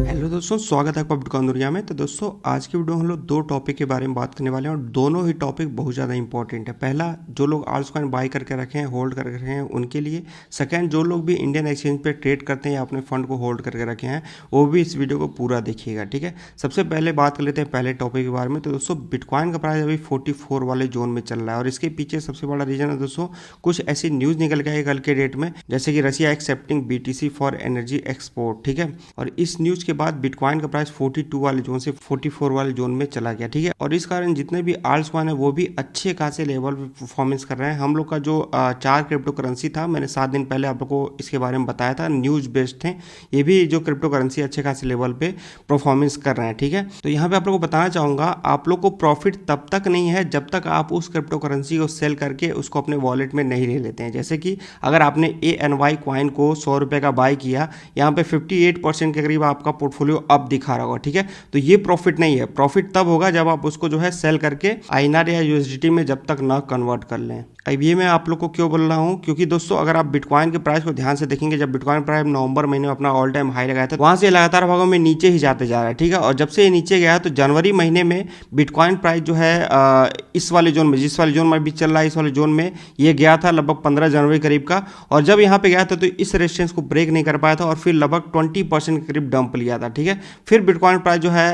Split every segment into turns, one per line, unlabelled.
Hello दोस्तों, स्वागत है आपका बिटकॉइन दुनिया में। तो दोस्तों, आज की वीडियो में हम लोग दो टॉपिक के बारे में बात करने वाले हैं और दोनों ही टॉपिक बहुत ज़्यादा इंपॉर्टेंट है। पहला, जो लोग आल्ट्स कॉइन बाई करके रखे हैं, होल्ड करके रखे हैं, उनके लिए। सेकंड, जो लोग भी इंडियन एक्सचेंज पे ट्रेड करते हैं या अपने फंड को होल्ड करके रखे हैं, वो भी इस वीडियो को पूरा देखिएगा, ठीक है। सबसे पहले बात कर लेते हैं पहले टॉपिक के बारे में। तो दोस्तों, बिटकॉइन का प्राइस अभी 44 वाले जोन में चल रहा है और इसके पीछे सबसे बड़ा रीजन है दोस्तों, कुछ ऐसी न्यूज़ निकल के आई कल के डेट में, जैसे कि Russia accepting BTC for energy export, ठीक है। और इस न्यूज़ के बाद बिटकॉइन का प्राइस 42 वाले जोन से 44 वाले जोन में चला गया, ठीक है। और इस कारण जितने भी आल्ट्स कॉइन है वो भी अच्छे खासे लेवल पे परफॉर्मेंस कर रहे हैं। हम लोग का जो 4 क्रिप्टो करेंसी था, मैंने 7 दिन पहले आप लोग को इसके बारे में बताया था, न्यूज़ बेस्ड थे। ये भी जो क्रिप्टो करेंसी अच्छे खासे लेवल पे परफॉर्मेंस कर रहे हैं, ठीक है। तो यहाँ पे आप लोग को बताना चाहूँगा, आप लोग को प्रॉफिट तब तक नहीं है जब तक आप उस क्रिप्टो करेंसी को सेल करके उसको अपने वॉलेट में नहीं ले लेते हैं। जैसे कि अगर आपने ANY कॉइन को 100 रुपये का बाय किया, यहाँ पे 58% के करीब आपका पोर्टफोलियो अब दिखा रहा होगा, ठीक है। तो ये प्रॉफिट नहीं है। प्रॉफिट तब होगा जब आप उसको जो है सेल करके INR या USDT में जब तक ना कन्वर्ट कर लें। अब ये मैं आप लोग को क्यों बोल रहा हूँ, क्योंकि दोस्तों अगर आप बिटकॉइन के प्राइस को ध्यान से देखेंगे, जब बिटकॉइन प्राइस नवंबर महीने में अपना ऑल टाइम हाई लगाया था, वहाँ से लगातार भागों में नीचे ही जाते जा रहा है, ठीक है। और जब से ये नीचे गया तो जनवरी महीने में बिटकॉइन प्राइस जो है इस वाले जोन में, जिस वाले जोन में अभी चल रहा है, इस वाले जोन में ये गया था लगभग 15 जनवरी करीब का। और जब यहाँ पे गया था तो इस रेजिस्टेंस को ब्रेक नहीं कर पाया था और फिर लगभग 20% के करीब डंप लिया था, ठीक है। फिर बिटकॉइन प्राइस जो है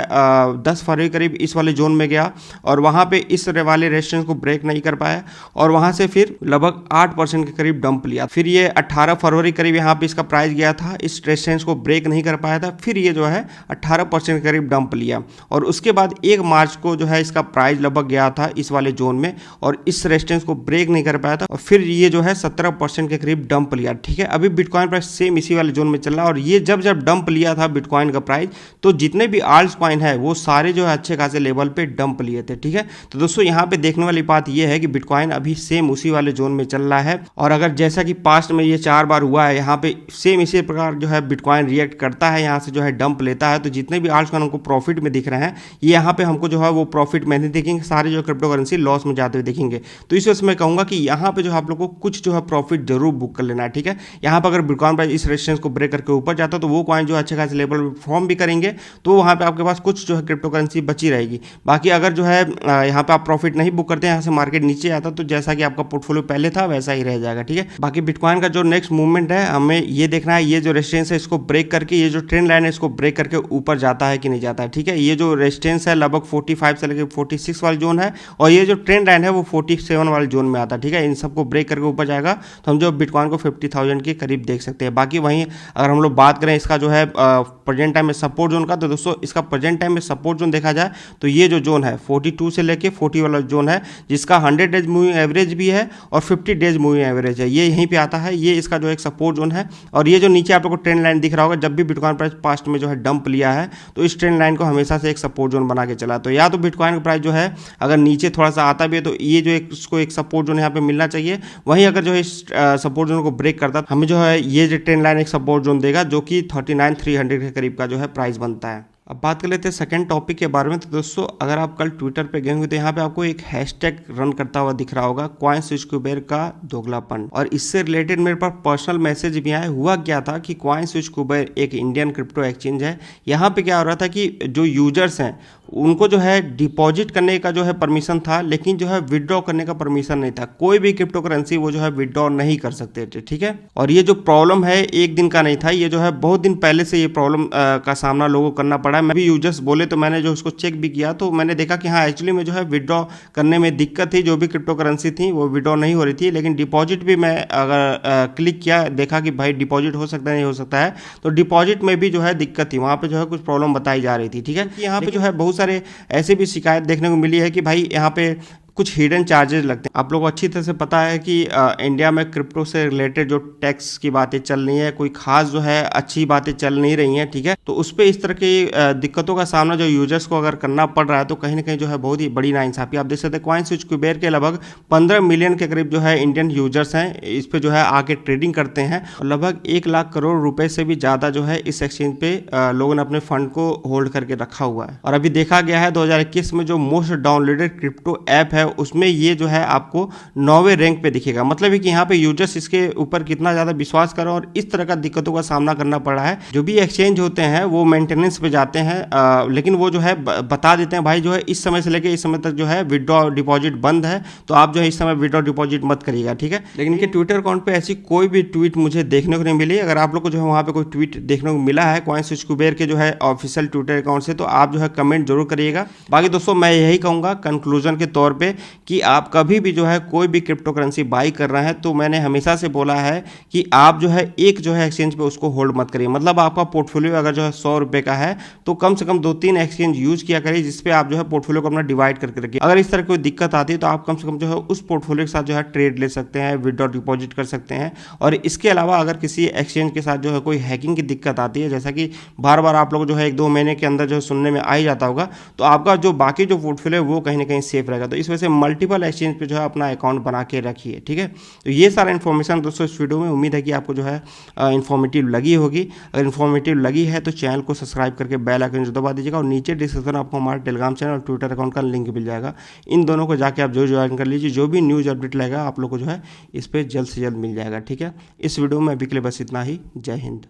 10 फरवरी करीब इस वाले जोन में गया और वहाँ पे इस वाले रेजिस्टेंस को ब्रेक नहीं कर पाया और वहाँ से फिर लगभग 8% के करीब डंप लिया। फिर ये 18 फरवरी करीब यहाँ पे इसका प्राइस गया था, इस रेजिस्टेंस को ब्रेक नहीं कर पाया था, फिर ये जो है 18% के करीब डंप लिया। और उसके बाद 1 मार्च को जो है इसका प्राइस लगभग गया था इस वाले जोन में और इस रेजिस्टेंस को ब्रेक नहीं कर पाया था और फिर ये जो है 17% के करीब डंप लिया, ठीक है। अभी बिटकॉइन प्राइस सेम इसी वाले जोन में चल रहा है और ये जब डंप लिया था बिटकॉइन का प्राइस, तो जितने भी आल्ट्स कॉइन है वो सारे जो है अच्छे खासे लेवल पे डंप लिए थे, ठीक है। तो दोस्तों यहाँ पे देखने वाली बात ये है कि बिटकॉइन अभी सेम उसी वाले जोन में चल रहा है और अगर जैसा कि पास्ट में ये 4 बार हुआ है, यहाँ पे सेम इसी प्रकार जो है बिटकॉइन रिएक्ट करता है, यहाँ से जो है डंप लेता है, तो जितने भी आल्ट्स कॉइन हमको प्रॉफिट में दिख रहे हैं, ये यहाँ पे हमको जो है वो प्रॉफिट में नहीं दिखेंगे, सारे जो क्रिप्टो करेंसी लॉस में जाते हुए दिखेंगे। तो इस वजह से मैं कहूँगा कि यहाँ पे जो है आप लोग को कुछ जो है प्रॉफिट जरूर बुक कर लेना है, ठीक है। यहाँ पर अगर बिटकॉइन प्राइस इस रेजिस्टेंस को ब्रेक करके ऊपर जाता है तो वो कॉइन जो अच्छे खासे लेवल पे परफॉर्म भी करेंगे, तो वहाँ पे आपके पास कुछ जो है क्रिप्टो करेंसी बची रहेगी। बाकी अगर जो है यहाँ पे आप प्रॉफिट नहीं बुक करते हैं, यहाँ से मार्केट नीचे आता तो जैसा कि आपका पोर्टफोलियो पहले था वैसा ही रह जाएगा, ठीक है। बाकी बिटकॉइन का जो नेक्स्ट मूवमेंट है, हमें ये देखना है, ये जो रेजिस्टेंस है इसको ब्रेक करके, ये जो ट्रेंड लाइन है इसको ब्रेक करके ऊपर जाता है कि नहीं जाता है, ठीक है। ये जो रेजिस्टेंस है लगभग 45 से लेकर 46 वाला जोन है और ये जो ट्रेंड लाइन है वो 47 वाले जोन में आता है, ठीक है। इन सबको ब्रेक करके ऊपर जाएगा तो हम जो बिटकॉइन को 50,000 के करीब देख सकते हैं। बाकी वहीं अगर हम लोग बात करें इसका जो है प्रेजेंट टाइम में सपोर्ट जोन का, तो दोस्तों इसका प्रेजेंट टाइम में सपोर्ट जोन देखा जाए तो ये जो जोन है 42 से लेके 40 वाला जोन है, जिसका 100 डेज मूविंग एवरेज भी है और 50 डेज मूविंग एवरेज है, ये यहीं पे आता है। ये इसका जो एक सपोर्ट जोन है और ये जो नीचे आप लोग को ट्रेंड लाइन दिख रहा होगा, जब भी बिटकॉइन प्राइस पास्ट में जो है डंप लिया है तो इस ट्रेंड लाइन को हमेशा से एक सपोर्ट जोन बना के चला। तो या तो बिटकॉइन का प्राइस जो है अगर नीचे थोड़ा सा आता भी है तो ये जो एक उसको एक सपोर्ट जोन यहाँ पे मिलना चाहिए। वहीं अगर जो है इस सपोर्ट जोन को ब्रेक करता हमें जो है ये जो ट्रेंड लाइन एक सपोर्ट जोन देगा, जो कि 39,300 के करीब का जो है प्राइस बनता है। अब बात कर लेते हैं सेकंड टॉपिक के बारे में। तो दोस्तों अगर आप कल ट्विटर पे गए होंगे तो यहाँ पे आपको एक हैशटैग रन करता हुआ दिख रहा होगा, कॉइन स्विच कुबेर का दोगलापन। और इससे रिलेटेड मेरे पास पर्सनल मैसेज भी आया। हुआ क्या था कि कॉइन स्विच कुबेर एक इंडियन क्रिप्टो एक्सचेंज है। यहाँ पे क्या हो रहा था कि जो यूजर्स हैं उनको जो है डिपॉजिट करने का जो है परमिशन था, लेकिन जो है विड्रॉ करने का परमिशन नहीं था। कोई भी क्रिप्टो करेंसी वो जो है विड्रॉ नहीं कर सकते थे, ठीक है। और ये जो प्रॉब्लम है एक दिन का नहीं था, ये जो है बहुत दिन पहले से ये प्रॉब्लम का सामना लोगों को करना पड़ा। मैं भी यूजर्स बोले तो मैंने जो उसको चेक भी किया तो मैंने देखा कि हाँ एक्चुअली में जो है विड्रॉ करने में दिक्कत थी। जो भी क्रिप्टो करेंसी थी वो विड्रॉ नहीं हो रही थी, लेकिन डिपॉजिट भी मैं अगर क्लिक किया, देखा कि भाई डिपॉजिट हो सकता है नहीं हो सकता है, तो डिपॉजिट में भी जो है दिक्कत थी, वहाँ पे जो है कुछ प्रॉब्लम बताई जा रही थी, ठीक है। यहाँ पे जो है बहुत सारे ऐसे भी शिकायत देखने को मिली है कि भाई यहाँ पे कुछ हिडन चार्जेस लगते हैं। आप लोगों को अच्छी तरह से पता है कि इंडिया में क्रिप्टो से रिलेटेड जो टैक्स की बातें चल रही हैं, कोई खास जो है अच्छी बातें चल नहीं रही हैं, ठीक है। तो उस पर इस तरह की दिक्कतों का सामना जो यूजर्स को अगर करना पड़ रहा है तो कहीं ना कहीं जो है बहुत ही बड़ी नाइंसाफी। आप देख सकते हैं कॉइन स्विच कुबेर के लगभग 15 मिलियन के करीब जो है इंडियन यूजर्स हैं, इस पे जो है आके ट्रेडिंग करते हैं और लगभग 1 लाख करोड़ रुपए से भी ज़्यादा जो है इस एक्सचेंज पे लोगों ने अपने फंड को होल्ड करके रखा हुआ है। और अभी देखा गया है 2021 में जो मोस्ट डाउनलोडेड क्रिप्टो ऐप है है उसमें ये जो है आपको 9वें रैंक पे दिखेगा। मतलब है कि यहाँ पे यूजर्स इसके ऊपर कितना ज़्यादा विश्वास कर रहे हैं और इस तरह का दिक्कतों का सामना करना पड़ रहा है। जो भी एक्सचेंज होते हैं वो मेंटेनेंस पे जाते हैं, लेकिन वो जो है बता देते हैं भाई जो है इस समय से लेकर इस समय तक जो है विड्रॉ डिपॉजिट बंद है, तो आप जो है इस समय विड्रॉ डिपॉजिट मत करिएगा, ठीक है। लेकिन इनके ट्विटर अकाउंट पे ऐसी कोई भी ट्वीट मुझे देखने को नहीं मिली। अगर आप लोग को जो है वहाँ पे कोई ट्वीट देखने को मिला है CoinSwitchCubear के जो है ऑफिशियल ट्विटर अकाउंट से, तो आप जो है कमेंट जरूर करिएगा। बाकी दोस्तों मैं यही कहूँगा कंक्लूजन के तौर पे कि आप कभी भी जो है कोई भी क्रिप्टो करेंसी बाई कर रहे हैं तो मैंने हमेशा से बोला है कि आप जो है एक जो है एक्सचेंज पे उसको होल्ड मत करिए। मतलब आपका पोर्टफोलियो अगर जो है 100 रुपये का है तो कम से कम 2-3 एक्सचेंज यूज किया करिए जिसपे आप जो है पोर्टफोलियो को अपना डिवाइड करके रखिए। अगर इस तरह कोई दिक्कत आती है तो आप कम से कम जो है उस पोर्टफोलियो के साथ जो है ट्रेड ले सकते हैं, विड्रॉ डिपॉजिट कर सकते हैं। और इसके अलावा अगर किसी एक्सचेंज के साथ जो है कोई हैकिंग की दिक्कत आती है, जैसा कि बार बार आप लोग जो है 1-2 महीने के अंदर जो है सुनने में आ ही जाता होगा, तो आपका जो बाकी जो पोर्टफोलियो है वो कहीं ना कहीं सेफ रहेगा। तो इस वजह से मल्टीपल एक्सचेंज पे जो है अपना अकाउंट बना के रखिए, ठीक है। तो ये सारा इन्फॉर्मेशन दोस्तों इस वीडियो में, उम्मीद है कि आपको जो है इन्फॉर्मेटिव लगी होगी। अगर इन्फॉर्मेटिव लगी है तो चैनल को सब्सक्राइब करके बेल आइकन जो दबा दीजिएगा और नीचे डिस्क्रिप्शन आपको हमारे टेलीग्राम चैनल और ट्विटर अकाउंट का लिंक मिल जाएगा। इन दोनों को जाके आप जो ज्वाइन कर लीजिए, जो भी न्यूज़ अपडेट लगेगा आप लोग को जो है इस पर जल्द से जल्द मिल जाएगा, ठीक है। इस वीडियो में अभी के लिए बस इतना ही। जय हिंद।